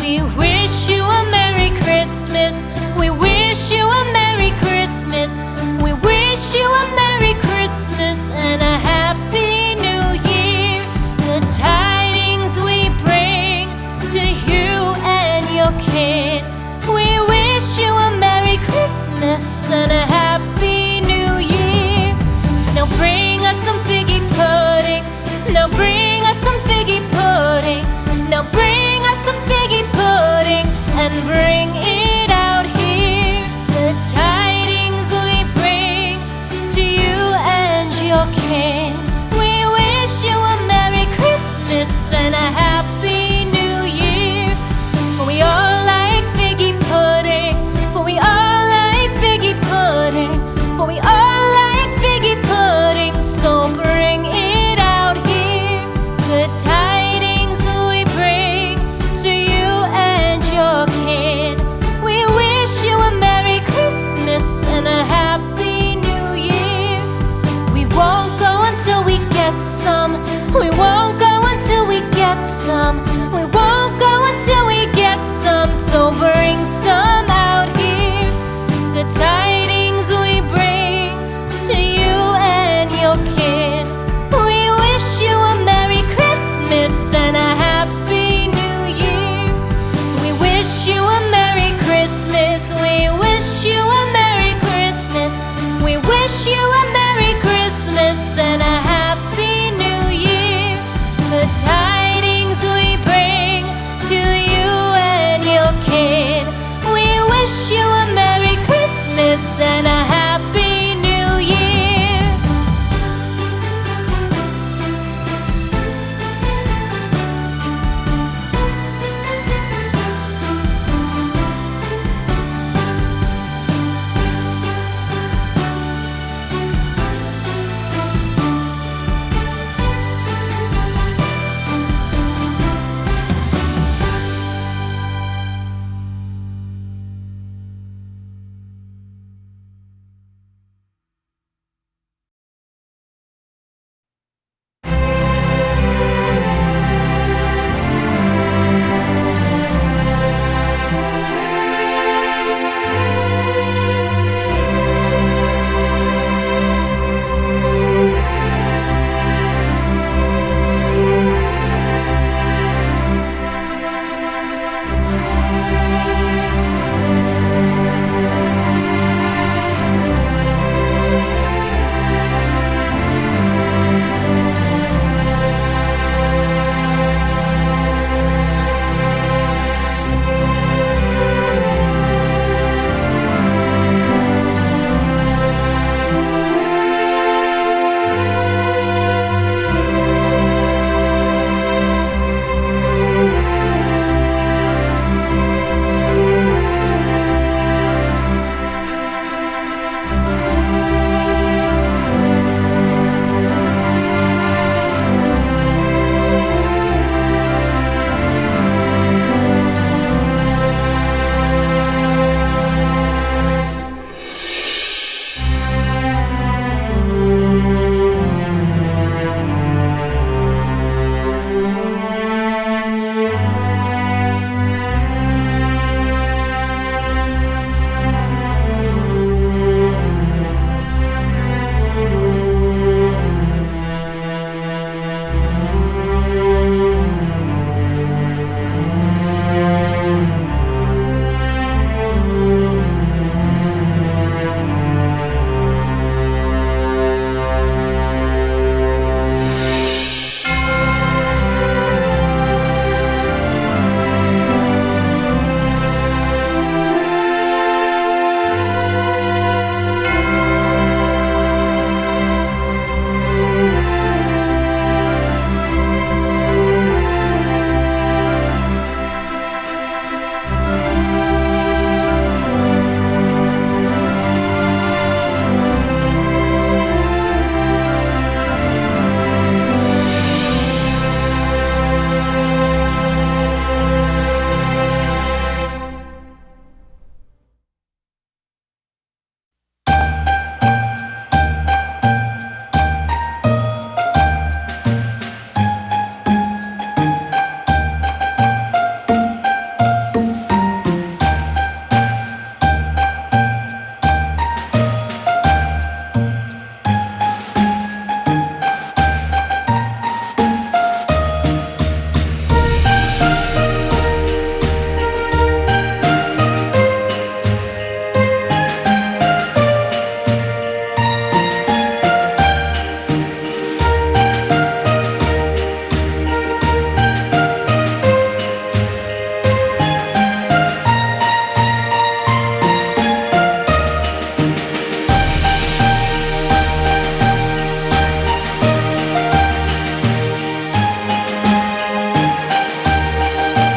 We wish you a Merry Christmas. We wish you a Merry Christmas. We wish you a Merry Christmas and a Happy New Year. The tidings we bring to you and your kid. We wish you a Merry Christmas and a Happy New Year. Now bring us some figgy pudding. Now bring us some figgy pudding. Now bring us some figgy pudding and bring it out here. The tidings we bring to you and your kin. We wish you a Merry Christmas and a Happy New Year. For we all like figgy pudding. For we all like figgy pudding. For we all like figgy pudding. So bring it out here. The tidings we bring to you and your kid. We wish you a Merry Christmas and a Happy New Year. We won't go until we get some. We won't go until we get some. We won't go until we get some. So bring some out here. The tidings we bring to you and your kid. We wish you a Merry Christmas and a Happy New Year. We wish you a Merry Christmas. We wish you a Merry Christmas. We wish you a Merry Christmas and a Happy New Year. The